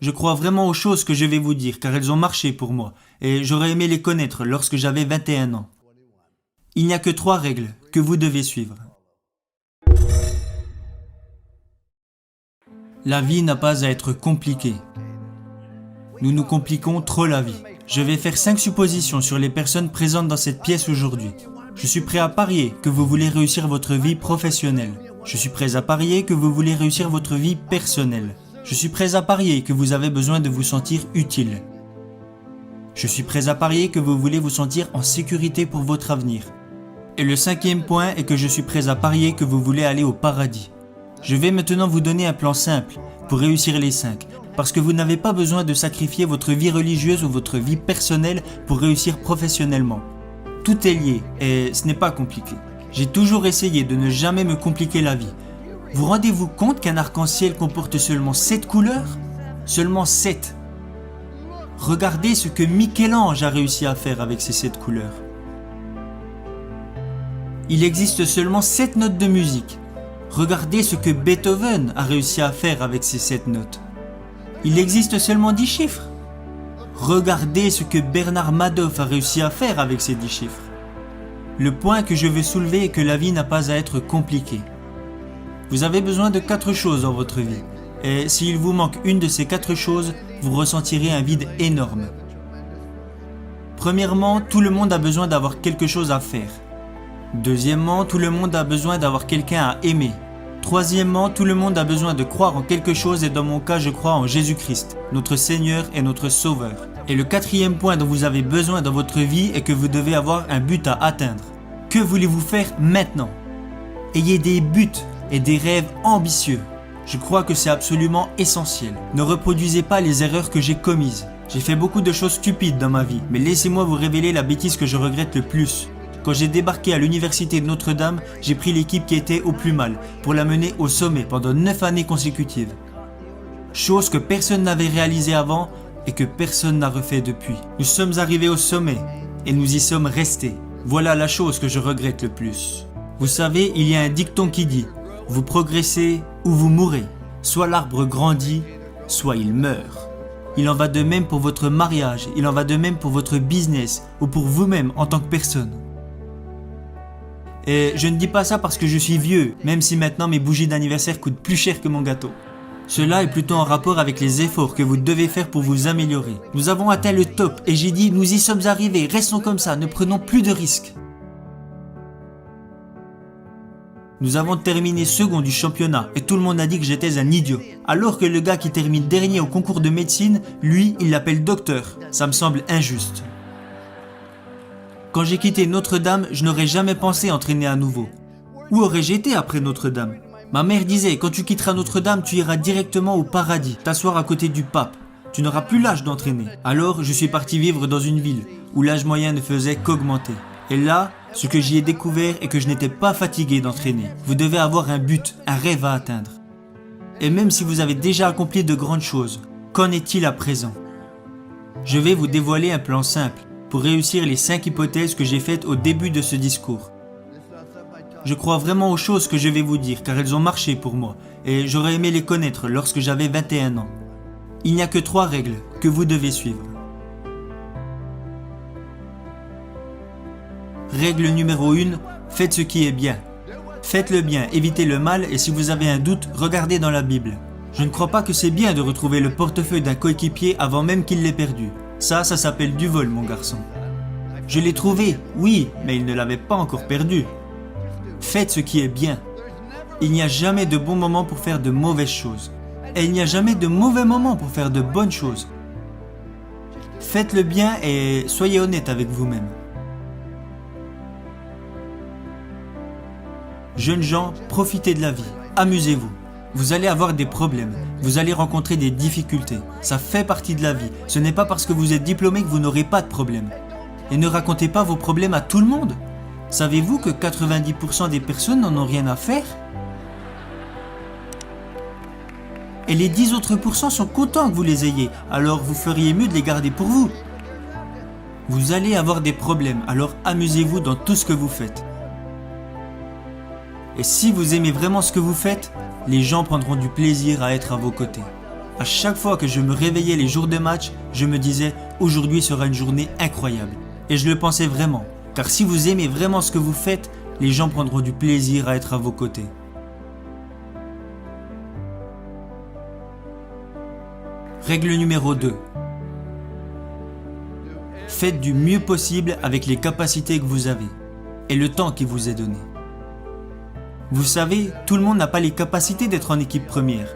Je crois vraiment aux choses que je vais vous dire car elles ont marché pour moi et j'aurais aimé les connaître lorsque j'avais 21 ans. Il n'y a que 3 règles que vous devez suivre. La vie n'a pas à être compliquée. Nous nous compliquons trop la vie. Je vais faire 5 suppositions sur les personnes présentes dans cette pièce aujourd'hui. Je suis prêt à parier que vous voulez réussir votre vie professionnelle. Je suis prêt à parier que vous voulez réussir votre vie personnelle. Je suis prêt à parier que vous avez besoin de vous sentir utile. Je suis prêt à parier que vous voulez vous sentir en sécurité pour votre avenir. Et le 5e point est que je suis prêt à parier que vous voulez aller au paradis. Je vais maintenant vous donner un plan simple pour réussir les 5, parce que vous n'avez pas besoin de sacrifier votre vie religieuse ou votre vie personnelle pour réussir professionnellement. Tout est lié et ce n'est pas compliqué. J'ai toujours essayé de ne jamais me compliquer la vie. Vous rendez-vous compte qu'un arc-en-ciel comporte seulement 7 couleurs ? Seulement 7. Regardez ce que Michel-Ange a réussi à faire avec ces 7 couleurs. Il existe seulement 7 notes de musique. Regardez ce que Beethoven a réussi à faire avec ces 7 notes. Il existe seulement 10 chiffres. Regardez ce que Bernard Madoff a réussi à faire avec ces 10 chiffres. Le point que je veux soulever est que la vie n'a pas à être compliquée. Vous avez besoin de 4 choses dans votre vie. Et s'il vous manque une de ces 4 choses, vous ressentirez un vide énorme. Premièrement, tout le monde a besoin d'avoir quelque chose à faire. Deuxièmement, tout le monde a besoin d'avoir quelqu'un à aimer. Troisièmement, tout le monde a besoin de croire en quelque chose et dans mon cas, je crois en Jésus-Christ, notre Seigneur et notre Sauveur. Et le 4e point dont vous avez besoin dans votre vie est que vous devez avoir un but à atteindre. Que voulez-vous faire maintenant ? Ayez des buts et des rêves ambitieux. Je crois que c'est absolument essentiel. Ne reproduisez pas les erreurs que j'ai commises. J'ai fait beaucoup de choses stupides dans ma vie, mais laissez-moi vous révéler la bêtise que je regrette le plus. Quand j'ai débarqué à l'université de Notre-Dame, j'ai pris l'équipe qui était au plus mal pour la mener au sommet pendant 9 années consécutives. Chose que personne n'avait réalisée avant et que personne n'a refait depuis. Nous sommes arrivés au sommet et nous y sommes restés. Voilà la chose que je regrette le plus. Vous savez, il y a un dicton qui dit « Vous progressez ou vous mourrez. Soit l'arbre grandit, soit il meurt. » Il en va de même pour votre mariage, il en va de même pour votre business ou pour vous-même en tant que personne. Et je ne dis pas ça parce que je suis vieux, même si maintenant mes bougies d'anniversaire coûtent plus cher que mon gâteau. Cela est plutôt en rapport avec les efforts que vous devez faire pour vous améliorer. Nous avons atteint le top et j'ai dit nous y sommes arrivés, restons comme ça, ne prenons plus de risques. Nous avons terminé second du championnat et tout le monde a dit que j'étais un idiot. Alors que le gars qui termine dernier au concours de médecine, lui, il l'appelle docteur. Ça me semble injuste. Quand j'ai quitté Notre-Dame, je n'aurais jamais pensé entraîner à nouveau. Où aurais-je été après Notre-Dame ? Ma mère disait, quand tu quitteras Notre-Dame, tu iras directement au paradis, t'asseoir à côté du pape. Tu n'auras plus l'âge d'entraîner. Alors, je suis parti vivre dans une ville où l'âge moyen ne faisait qu'augmenter. Et là, ce que j'y ai découvert est que je n'étais pas fatigué d'entraîner. Vous devez avoir un but, un rêve à atteindre. Et même si vous avez déjà accompli de grandes choses, qu'en est-il à présent ? Je vais vous dévoiler un plan simple pour réussir les 5 hypothèses que j'ai faites au début de ce discours. Je crois vraiment aux choses que je vais vous dire car elles ont marché pour moi et j'aurais aimé les connaître lorsque j'avais 21 ans. Il n'y a que 3 règles que vous devez suivre. Règle numéro 1, faites ce qui est bien. Faites le bien, évitez le mal et si vous avez un doute, regardez dans la Bible. Je ne crois pas que c'est bien de retrouver le portefeuille d'un coéquipier avant même qu'il l'ait perdu. Ça s'appelle du vol, mon garçon. Je l'ai trouvé, oui, mais il ne l'avait pas encore perdu. Faites ce qui est bien. Il n'y a jamais de bon moment pour faire de mauvaises choses. Et il n'y a jamais de mauvais moment pour faire de bonnes choses. Faites le bien et soyez honnête avec vous-même. Jeunes gens, profitez de la vie, amusez-vous. Vous allez avoir des problèmes, vous allez rencontrer des difficultés. Ça fait partie de la vie. Ce n'est pas parce que vous êtes diplômé que vous n'aurez pas de problème. Et ne racontez pas vos problèmes à tout le monde. Savez-vous que 90% des personnes n'en ont rien à faire ? Et les 10 autres pourcents sont contents que vous les ayez, alors vous feriez mieux de les garder pour vous. Vous allez avoir des problèmes, alors amusez-vous dans tout ce que vous faites. Et si vous aimez vraiment ce que vous faites, les gens prendront du plaisir à être à vos côtés. À chaque fois que je me réveillais les jours de match, je me disais « Aujourd'hui sera une journée incroyable ». Et je le pensais vraiment, car si vous aimez vraiment ce que vous faites, les gens prendront du plaisir à être à vos côtés. Règle numéro 2. Faites du mieux possible avec les capacités que vous avez et le temps qui vous est donné. Vous savez, tout le monde n'a pas les capacités d'être en équipe première.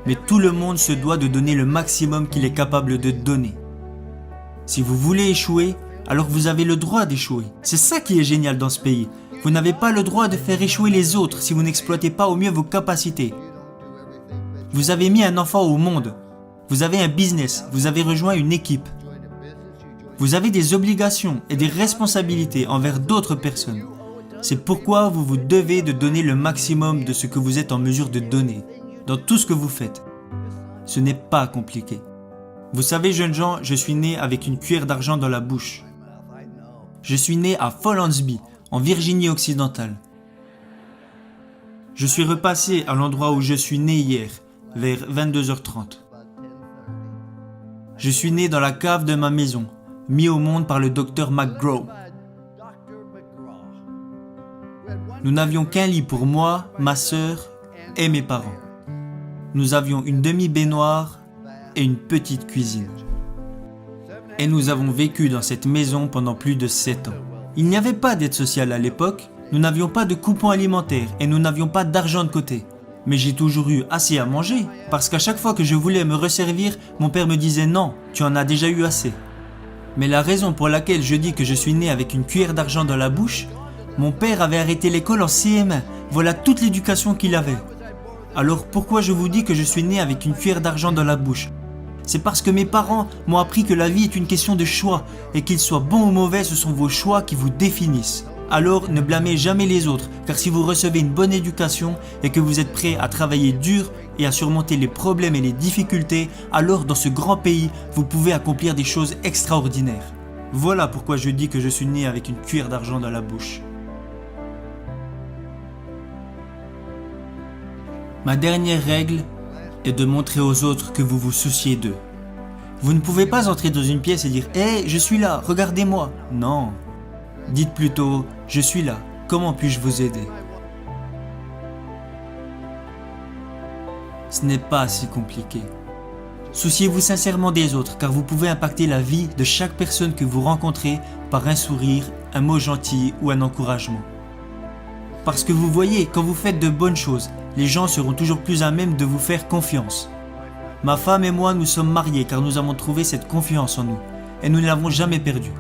Mais tout le monde se doit de donner le maximum qu'il est capable de donner. Si vous voulez échouer, alors vous avez le droit d'échouer. C'est ça qui est génial dans ce pays. Vous n'avez pas le droit de faire échouer les autres si vous n'exploitez pas au mieux vos capacités. Vous avez mis un enfant au monde. Vous avez un business. Vous avez rejoint une équipe. Vous avez des obligations et des responsabilités envers d'autres personnes. C'est pourquoi vous vous devez de donner le maximum de ce que vous êtes en mesure de donner, dans tout ce que vous faites. Ce n'est pas compliqué. Vous savez, jeunes gens, je suis né avec une cuillère d'argent dans la bouche. Je suis né à Follansbee, en Virginie occidentale. Je suis repassé à l'endroit où je suis né hier, vers 22h30. Je suis né dans la cave de ma maison, mis au monde par le docteur McGraw. Nous n'avions qu'un lit pour moi, ma sœur et mes parents. Nous avions une demi-baignoire et une petite cuisine. Et nous avons vécu dans cette maison pendant plus de 7 ans. Il n'y avait pas d'aide sociale à l'époque, nous n'avions pas de coupons alimentaires et nous n'avions pas d'argent de côté. Mais j'ai toujours eu assez à manger, parce qu'à chaque fois que je voulais me resservir, mon père me disait « Non, tu en as déjà eu assez ». Mais la raison pour laquelle je dis que je suis né avec une cuillère d'argent dans la bouche, mon père avait arrêté l'école en CM1, voilà toute l'éducation qu'il avait. Alors pourquoi je vous dis que je suis né avec une cuillère d'argent dans la bouche ? C'est parce que mes parents m'ont appris que la vie est une question de choix, et qu'ils soient bons ou mauvais, ce sont vos choix qui vous définissent. Alors ne blâmez jamais les autres, car si vous recevez une bonne éducation et que vous êtes prêt à travailler dur et à surmonter les problèmes et les difficultés, alors dans ce grand pays, vous pouvez accomplir des choses extraordinaires. Voilà pourquoi je dis que je suis né avec une cuillère d'argent dans la bouche. Ma dernière règle est de montrer aux autres que vous vous souciez d'eux. Vous ne pouvez pas entrer dans une pièce et dire « Hey, je suis là, regardez-moi » Non. Dites plutôt « Je suis là, comment puis-je vous aider ?» Ce n'est pas si compliqué. Souciez-vous sincèrement des autres, car vous pouvez impacter la vie de chaque personne que vous rencontrez par un sourire, un mot gentil ou un encouragement. Parce que vous voyez, quand vous faites de bonnes choses, les gens seront toujours plus à même de vous faire confiance. Ma femme et moi, nous sommes mariés car nous avons trouvé cette confiance en nous, et nous ne l'avons jamais perdue.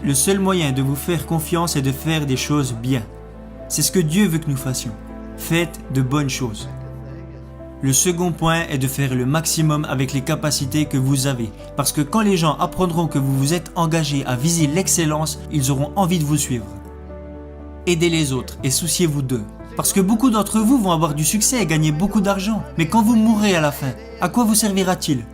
Le seul moyen de vous faire confiance est de faire des choses bien. C'est ce que Dieu veut que nous fassions. Faites de bonnes choses. Le second point est de faire le maximum avec les capacités que vous avez, parce que quand les gens apprendront que vous vous êtes engagé à viser l'excellence, ils auront envie de vous suivre. Aidez les autres et souciez-vous d'eux. Parce que beaucoup d'entre vous vont avoir du succès et gagner beaucoup d'argent. Mais quand vous mourrez à la fin, à quoi vous servira-t-il ?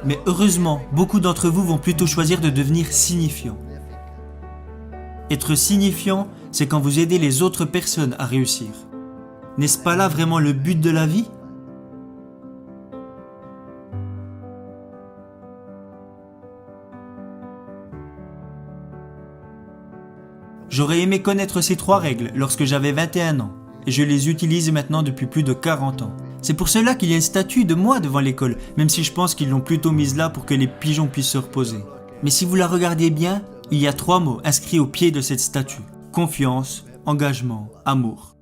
Mais heureusement, beaucoup d'entre vous vont plutôt choisir de devenir signifiants. Être signifiant, c'est quand vous aidez les autres personnes à réussir. N'est-ce pas là vraiment le but de la vie ? J'aurais aimé connaître ces 3 règles lorsque j'avais 21 ans, et je les utilise maintenant depuis plus de 40 ans. C'est pour cela qu'il y a une statue de moi devant l'école, même si je pense qu'ils l'ont plutôt mise là pour que les pigeons puissent se reposer. Mais si vous la regardez bien, il y a 3 mots inscrits au pied de cette statue. Confiance, engagement, amour.